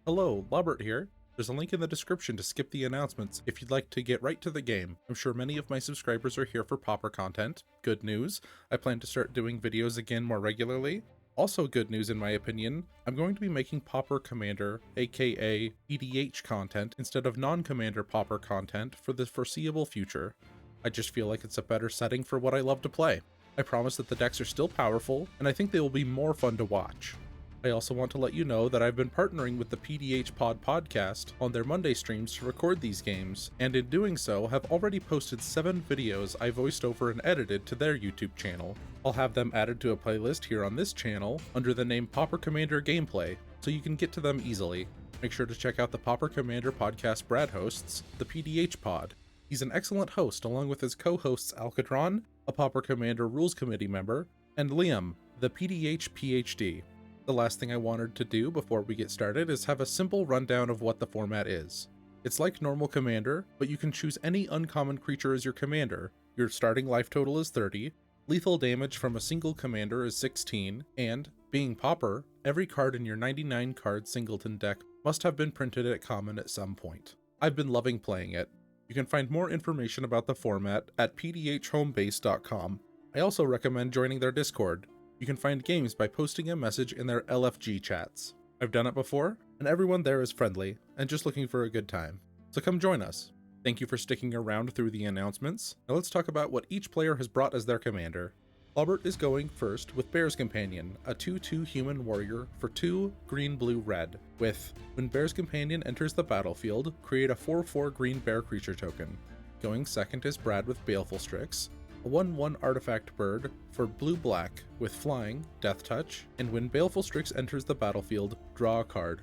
Hello, Lobbert here. There's a link in the description to skip the announcements if you'd like to get right to the game. I'm sure many of my subscribers are here for Pauper content. Good news, I plan to start doing videos again more regularly. Also good news in my opinion, I'm going to be making Pauper Commander, aka PDH content, instead of non-Commander Pauper content for the foreseeable future. I just feel like it's a better setting for what I love to play. I promise that the decks are still powerful, and I think they will be more fun to watch. I also want to let you know that I've been partnering with the PDH Pod podcast on their Monday streams to record these games, and in doing so have already posted 7 videos I voiced over and edited to their YouTube channel. I'll have them added to a playlist here on this channel under the name Pauper Commander Gameplay, so you can get to them easily. Make sure to check out the Pauper Commander podcast Brad hosts, the PDH Pod. He's an excellent host along with his co-hosts Alcatron, a Pauper Commander Rules Committee member, and Liam, the PDH PhD. The last thing I wanted to do before we get started is have a simple rundown of what the format is. It's like normal Commander, but you can choose any uncommon creature as your commander. Your starting life total is 30, lethal damage from a single commander is 16, and, being Pauper, every card in your 99 card singleton deck must have been printed at common at some point. I've been loving playing it. You can find more information about the format at pdhhomebase.com. I also recommend joining their Discord. You can find games by posting a message in their LFG chats. I've done it before, and everyone there is friendly and just looking for a good time. So come join us. Thank you for sticking around through the announcements. Now let's talk about what each player has brought as their commander. Lobbert is going first with Bear's Companion, a 2/2 human warrior for 2 green-blue-red, with when Bear's Companion enters the battlefield, create a 4/4 green bear creature token. Going second is Brad with Baleful Strix, a 1/1 artifact bird for blue-black with flying, death touch, and when Baleful Strix enters the battlefield, draw a card.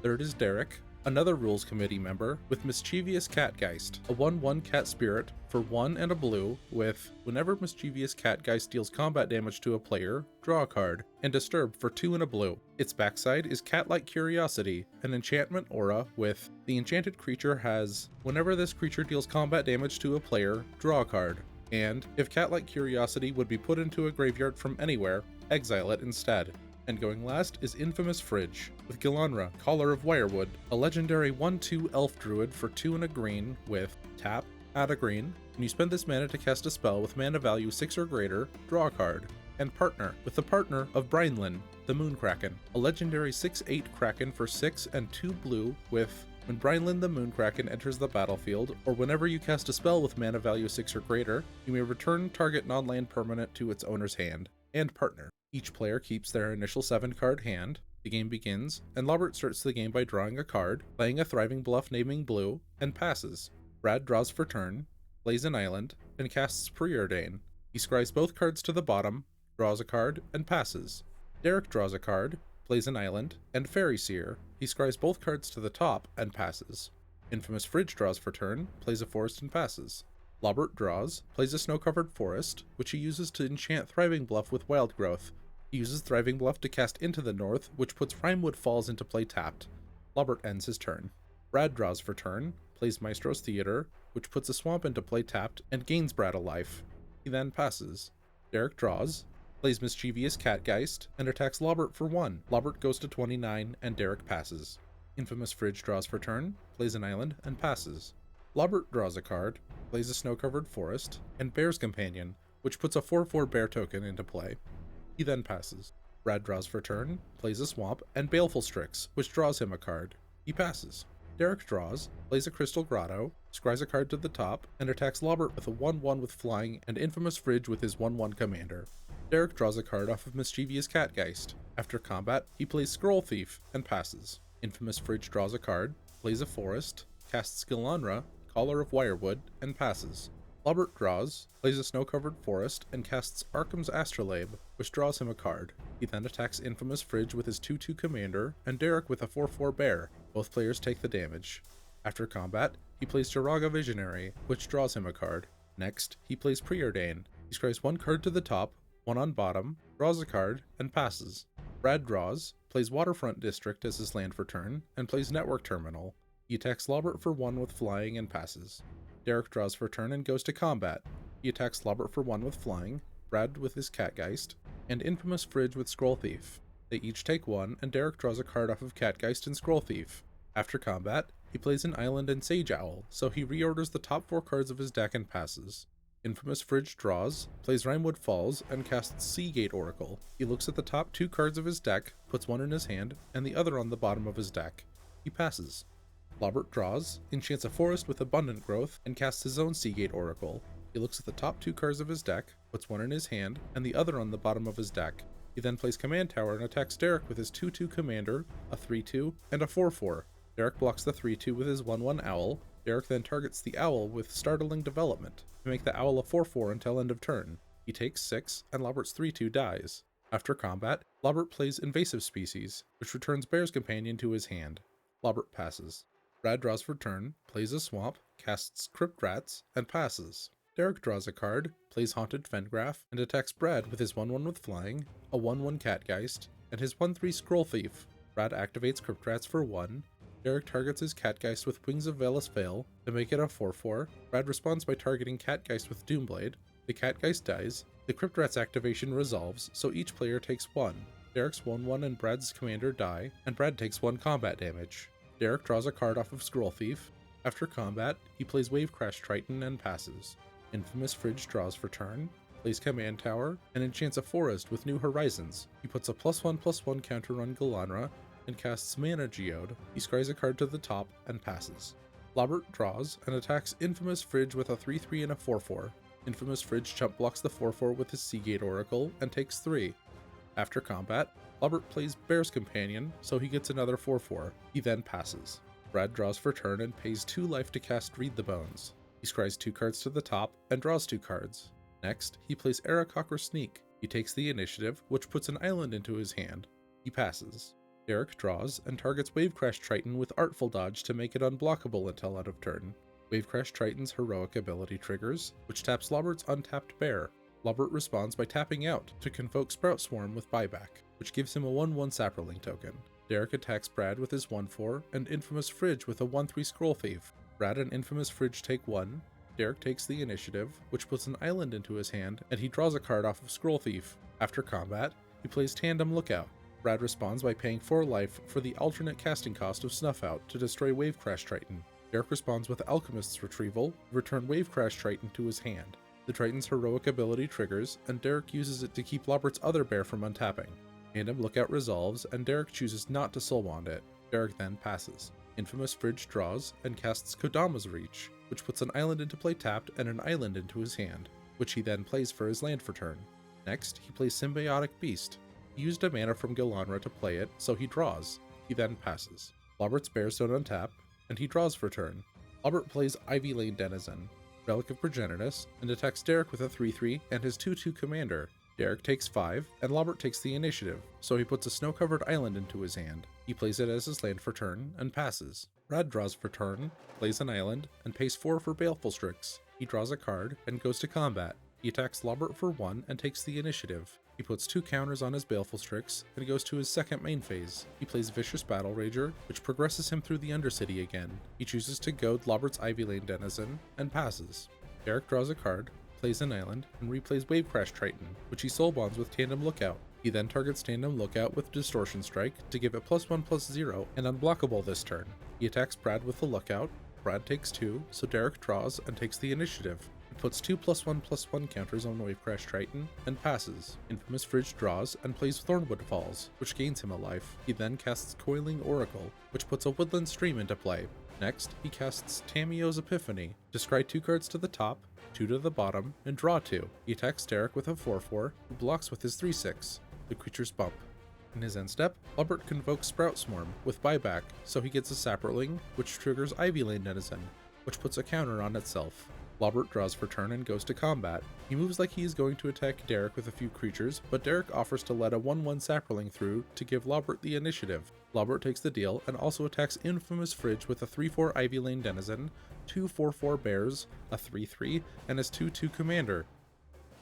Third is Derek, another Rules Committee member, with Mischievous Catgeist, a 1/1 cat spirit for 1 and a blue with whenever Mischievous Catgeist deals combat damage to a player, draw a card, and Disturb for 2 and a blue. Its backside is Cat-like Curiosity, an enchantment aura with the enchanted creature has whenever this creature deals combat damage to a player, draw a card. And, if Cat-like Curiosity would be put into a graveyard from anywhere, exile it instead. And going last is Infamous Fridge, with Gilanra, Collar of Wirewood, a legendary 1/2 elf druid for 2 and a green with tap, add a green, and you spend this mana to cast a spell with mana value 6 or greater, draw a card. And Partner, with the partner of Brinelin, the Moonkraken, a legendary 6/8 Kraken for 6 and 2 blue with when Brinelin the Moonkraken enters the battlefield, or whenever you cast a spell with mana value 6 or greater, you may return target non-land permanent to its owner's hand. And Partner. Each player keeps their initial 7-card hand, the game begins, and Lobbert starts the game by drawing a card, playing a Thriving Bluff naming blue, and passes. Brad draws for turn, plays an island, and casts Preordain. He scries both cards to the bottom, draws a card, and passes. Derek draws a card, plays an island, and Fairy Seer. He scries both cards to the top and passes. Infamous Fridge draws for turn, plays a forest and passes. Lobbert draws, plays a snow-covered forest, which he uses to enchant Thriving Bluff with Wild Growth. He uses Thriving Bluff to cast Into the North, which puts Rimewood Falls into play tapped. Lobbert ends his turn. Brad draws for turn, plays Maestro's Theater, which puts a swamp into play tapped and gains Brad a life. He then passes. Derek draws, plays Mischievous Catgeist, and attacks Lobbert for 1. Lobbert goes to 29, and Derek passes. Infamous Fridge draws for turn, plays an island, and passes. Lobbert draws a card, plays a snow-covered forest, and Bear's Companion, which puts a 4/4 bear token into play. He then passes. Brad draws for turn, plays a swamp, and Baleful Strix, which draws him a card. He passes. Derek draws, plays a Crystal Grotto, scries a card to the top, and attacks Lobbert with a 1/1 with flying and Infamous Fridge with his 1/1 commander. Derek draws a card off of Mischievous Catgeist. After combat, he plays Scroll Thief and passes. Infamous Fridge draws a card, plays a forest, casts Gilanra, Collar of Wirewood, and passes. Lobbert draws, plays a snow-covered forest, and casts Arkham's Astrolabe, which draws him a card. He then attacks Infamous Fridge with his 2/2 commander, and Derek with a 4/4 bear. Both players take the damage. After combat, he plays Jaraga Visionary, which draws him a card. Next, he plays Preordain. He scries 1 card to the top, 1 on bottom, draws a card, and passes. Brad draws, plays Waterfront District as his land for turn, and plays Network Terminal. He attacks Lobbert for 1 with flying and passes. Derek draws for turn and goes to combat. He attacks Lobbert for 1 with flying, Brad with his Catgeist, and Infamous Fridge with Scroll Thief. They each take 1, and Derek draws a card off of Catgeist and Scroll Thief. After combat, he plays an Island and Sage Owl, so he reorders the top 4 cards of his deck and passes. Infamous Fridge draws, plays Rimewood Falls, and casts Seagate Oracle. He looks at the top 2 cards of his deck, puts one in his hand, and the other on the bottom of his deck. He passes. Lobbert draws, enchants a forest with abundant growth, and casts his own Seagate Oracle. He looks at the top 2 cards of his deck, puts one in his hand, and the other on the bottom of his deck. He then plays Command Tower and attacks Derek with his 2/2 Commander, a 3/2, and a 4/4. Derek blocks the 3/2 with his 1/1 Owl. Derek then targets the Owl with Startling Development to make the Owl a 4/4 until end of turn. He takes 6, and Lobbert's 3/2 dies. After combat, Lobbert plays Invasive Species, which returns Bear's Companion to his hand. Lobbert passes. Brad draws for turn, plays a Swamp, casts Crypt Rats, and passes. Derek draws a card, plays Haunted Fengraf, and attacks Brad with his 1/1 with Flying, a 1/1 Catgeist, and his 1/3 Scroll Thief. Brad activates Crypt Rats for 1. Derek targets his Catgeist with Wings of Velas Veil to make it a 4/4. Brad responds by targeting Catgeist with Doomblade. The Catgeist dies. The Crypt Rats activation resolves, so each player takes 1. Derek's 1/1 and Brad's commander die, and Brad takes 1 combat damage. Derek draws a card off of Scroll Thief. After combat, he plays Wavecrash Triton and passes. Infamous Fridge draws for turn, plays Command Tower, and enchants a forest with New Horizons. He puts a +1/+1 counter on Gilanra and casts Mana Geode. He scries a card to the top and passes. Lobbert draws and attacks Infamous Fridge with a 3/3 and a 4/4. Infamous Fridge chump blocks the 4/4 with his Seagate Oracle and takes 3. After combat, Lobbert plays Bear's Companion, so he gets another 4/4. He then passes. Brad draws for turn and pays 2 life to cast Read the Bones. He scries 2 cards to the top and draws 2 cards. Next, he plays Aarakocra Sneak. He takes the initiative, which puts an island into his hand. He passes. Derek draws and targets Wavecrash Triton with Artful Dodge to make it unblockable until out of turn. Wavecrash Triton's heroic ability triggers, which taps Lobbert's untapped Bear. Lobbert responds by tapping out to convoke Sprout Swarm with Buyback, which gives him a 1/1 Saproling token. Derek attacks Brad with his 1/4 and Infamous Fridge with a 1/3 Scroll Thief. Brad and Infamous Fridge take 1. Derek takes the initiative, which puts an island into his hand, and he draws a card off of Scroll Thief. After combat, he plays Tandem Lookout. Brad responds by paying 4 life for the alternate casting cost of Snuff Out to destroy Wavecrash Triton. Derek responds with Alchemist's Retrieval, return Wavecrash Triton to his hand. The Triton's heroic ability triggers, and Derek uses it to keep Lobbert's other bear from untapping. Tandem Lookout resolves, and Derek chooses not to Soulwand it. Derek then passes. Infamous Fridge draws and casts Kodama's Reach, which puts an island into play tapped and an island into his hand, which he then plays for his land for turn. Next, he plays Symbiotic Beast. He used a mana from Gilanra to play it, so he draws. He then passes. Lobbert's bears don't untap, and he draws for turn. Lobbert plays Ivy Lane Denizen, Relic of Progenitus, and attacks Derek with a 3/3 and his 2/2 commander. Derek takes 5, and Lobbert takes the initiative, so he puts a snow-covered island into his hand. He plays it as his land for turn, and passes. Brad draws for turn, plays an island, and pays 4 for Baleful Strix. He draws a card, and goes to combat. He attacks Lobbert for 1, and takes the initiative. He puts 2 counters on his Baleful Strix, and goes to his second main phase. He plays Vicious Battle Rager, which progresses him through the Undercity again. He chooses to goad Lobbert's Ivy Lane Denizen, and passes. Derek draws a card, plays an island, and replays Wavecrash Triton, which he soulbonds with Tandem Lookout. He then targets Tandem Lookout with Distortion Strike to give it +1/+0 and unblockable this turn. He attacks Brad with the Lookout. Brad takes 2, so Derek draws and takes the initiative. He puts 2 +1/+1 counters on Wavecrash Triton and passes. Infamous Fridge draws and plays Thornwood Falls, which gains him a life. He then casts Coiling Oracle, which puts a Woodland Stream into play. Next, he casts Tamiyo's Epiphany to scry 2 cards to the top, 2 to the bottom, and draw 2. He attacks Derek with a 4/4, who blocks with his 3/6. The creatures bump. In his end step, Lobbert convokes Sprout Swarm with Buyback, so he gets a Saproling, which triggers Ivy Lane Denizen, which puts a counter on itself. Lobbert draws for turn and goes to combat. He moves like he is going to attack Derek with a few creatures, but Derek offers to let a 1/1 Saproling through to give Lobbert the initiative. Lobbert takes the deal and also attacks Infamous Fridge with a 3/4 Ivy Lane Denizen, 2 4/4 bears, a 3/3, and his 2/2 commander.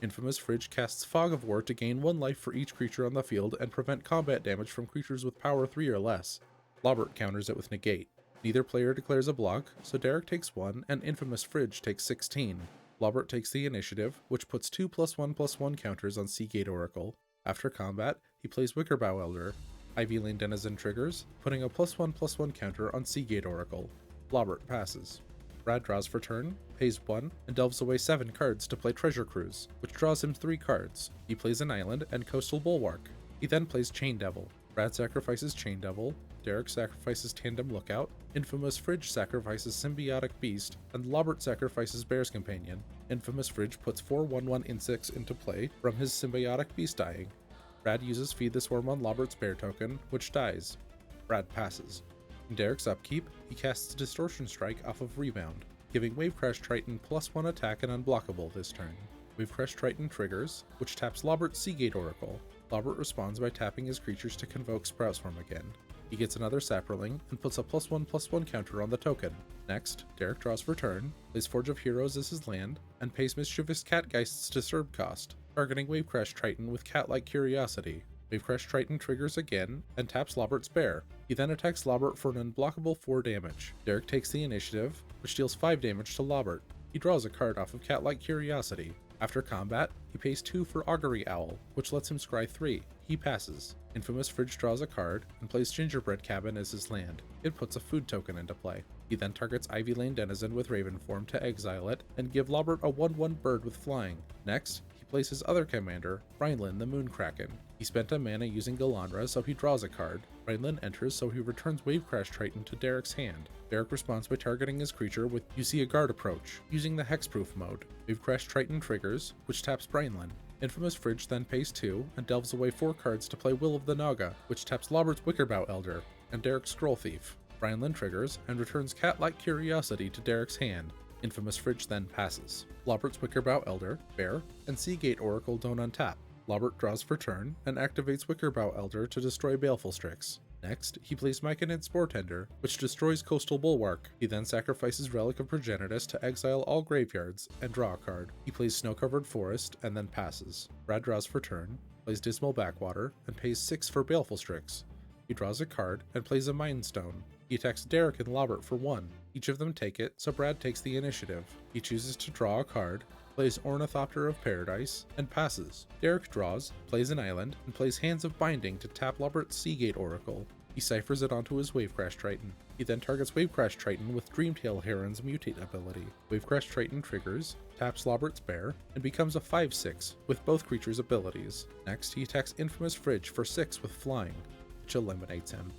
Infamous Fridge casts Fog of War to gain 1 life for each creature on the field and prevent combat damage from creatures with power 3 or less. Lobbert counters it with Negate. Neither player declares a block, so Derek takes 1 and Infamous Fridge takes 16. Lobbert takes the initiative, which puts 2 +1/+1 counters on Seagate Oracle. After combat, he plays Wickerbow Elder. Ivy Lane Denizen triggers, putting a +1/+1 counter on Seagate Oracle. Lobbert passes. Brad draws for turn, pays 1, and delves away 7 cards to play Treasure Cruise, which draws him 3 cards. He plays an island and Coastal Bulwark. He then plays Chain Devil. Brad sacrifices Chain Devil, Derek sacrifices Tandem Lookout, Infamous Fridge sacrifices Symbiotic Beast, and Lobbert sacrifices Bear's Companion. Infamous Fridge puts 4 1/1 insects into play from his Symbiotic Beast dying. Brad uses Feed the Swarm on Lobbert's Bear token, which dies. Brad passes. In Derek's upkeep, he casts Distortion Strike off of Rebound, giving Wavecrash Triton +1 attack and unblockable this turn. Wavecrash Triton triggers, which taps Lobbert's Seagate Oracle. Lobbert responds by tapping his creatures to convoke Sprout Swarm again. He gets another Saproling and puts a +1/+1 counter on the token. Next, Derek draws for turn, plays Forge of Heroes as his land, and pays Mischievous Catgeist's Disturb cost, targeting Wavecrash Triton with Cat-like Curiosity. Wavecrash Triton triggers again and taps Lobbert's Bear. He then attacks Lobbert for an unblockable 4 damage. Derek takes the initiative, which deals 5 damage to Lobbert. He draws a card off of Cat-like Curiosity. After combat, he pays 2 for Augury Owl, which lets him scry 3. He passes. Infamous Fridge draws a card and plays Gingerbread Cabin as his land. It puts a food token into play. He then targets Ivy Lane Denizen with Raven form to exile it and give Lobbert a 1/1 bird with flying. Next, he plays his other commander, Brinelin the Moonkraken. He spent a mana using Gilanra, so he draws a card. Brinelin enters, so he returns Wavecrash Triton to Derek's hand. Derek responds by targeting his creature with You See a Guard approach, using the Hexproof mode. Wavecrash Triton triggers, which taps Brinelin. Infamous Fridge then pays 2 and delves away 4 cards to play Will of the Naga, which taps Lobbert's Wickerbow Elder and Derek's Scroll Thief. Brinelin triggers and returns Cat-like Curiosity to Derek's hand. Infamous Fridge then passes. Lobbert's Wickerbow Elder, Bear, and Seagate Oracle don't untap. Lobbert draws for turn and activates Wickerbow Elder to destroy Baleful Strix. Next, he plays Myconid Sportender, which destroys Coastal Bulwark. He then sacrifices Relic of Progenitus to exile all graveyards and draw a card. He plays Snow-Covered Forest and then passes. Brad draws for turn, plays Dismal Backwater, and pays 6 for Baleful Strix. He draws a card and plays a Mind Stone. He attacks Derek and Lobbert for 1. Each of them take it, so Brad takes the initiative. He chooses to draw a card, plays Ornithopter of Paradise, and passes. Derek draws, plays an island, and plays Hands of Binding to tap Lobbert's Seagate Oracle. He ciphers it onto his Wavecrash Triton. He then targets Wavecrash Triton with Dreamtail Heron's Mutate ability. Wavecrash Triton triggers, taps Lobbert's Bear, and becomes a 5/6 with both creatures' abilities. Next, he attacks Infamous Fridge for 6 with Flying, which eliminates him.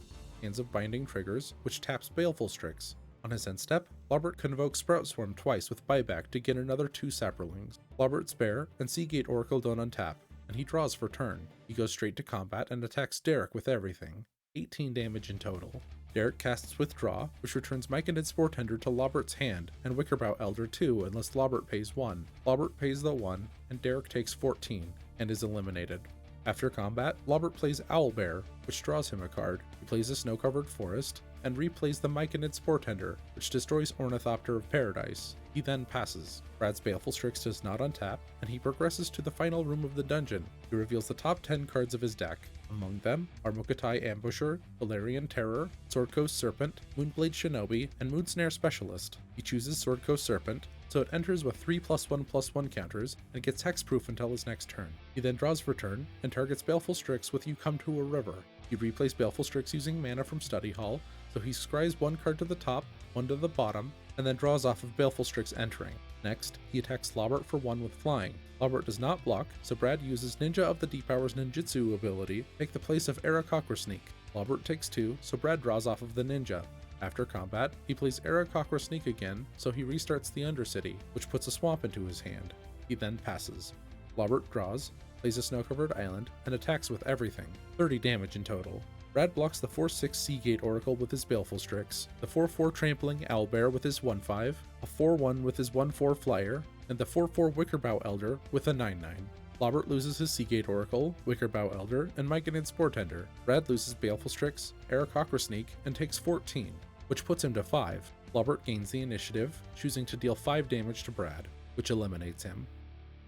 Hands of Binding triggers, which taps Baleful Strix. On his end step, Lobbert convokes Sprout Swarm twice with Buyback to get another 2 Saprolings. Lobbert's Bear and Seagate Oracle don't untap, and he draws for turn. He goes straight to combat and attacks Derek with everything. 18 damage in total. Derek casts Withdraw, which returns Myconid Sportender to Lobbert's hand, and Wickerbow Elder 2 unless Lobbert pays 1. Lobbert pays the 1, and Derek takes 14, and is eliminated. After combat, Lobbert plays Owlbear, which draws him a card. He plays a Snow-Covered Forest, and replays the Myconid Sportender, which destroys Ornithopter of Paradise. He then passes. Brad's Baleful Strix does not untap, and he progresses to the final room of the dungeon. He reveals the top 10 cards of his deck. Among them are Mukotai Ambusher, Valerian Terror, Swordcoast Serpent, Moonblade Shinobi, and Moonsnare Specialist. He chooses Swordcoast Serpent, so it enters with 3 +1/+1 counters and gets hexproof until his next turn. He then draws for turn and targets Baleful Strix with You Come to a River. He replays Baleful Strix using mana from Study Hall, so he scries 1 card to the top, 1 to the bottom, and then draws off of Baleful Strix entering. Next, he attacks Lobbert for 1 with Flying. Lobbert does not block, so Brad uses Ninja of the Deep Hour's Ninjutsu ability to take the place of Aarakocra Sneak. Lobbert takes 2, so Brad draws off of the Ninja. After combat, he plays Aarakocra Sneak again, so he restarts the Undercity, which puts a swamp into his hand. He then passes. Lobbert draws, plays a Snow-Covered Island, and attacks with everything. 30 damage in total. Brad blocks the 4/6 Seagate Oracle with his Baleful Strix, the 4/4 Trampling Owlbear with his 1/5, a 4/1 with his 1/4 Flyer, and the 4/4 Wickerbow Elder with a 9/9. Lobbert loses his Seagate Oracle, Wickerbow Elder, and Myconid Sportender. Brad loses Baleful Strix, Aarakocra Sneak, and takes 14, which puts him to 5. Lobbert gains the initiative, choosing to deal 5 damage to Brad, which eliminates him.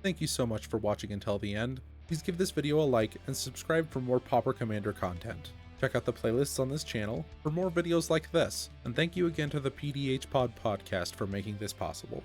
Thank you so much for watching until the end. Please give this video a like and subscribe for more Pauper Commander content. Check out the playlists on this channel for more videos like this, and thank you again to the PDH Pod podcast for making this possible.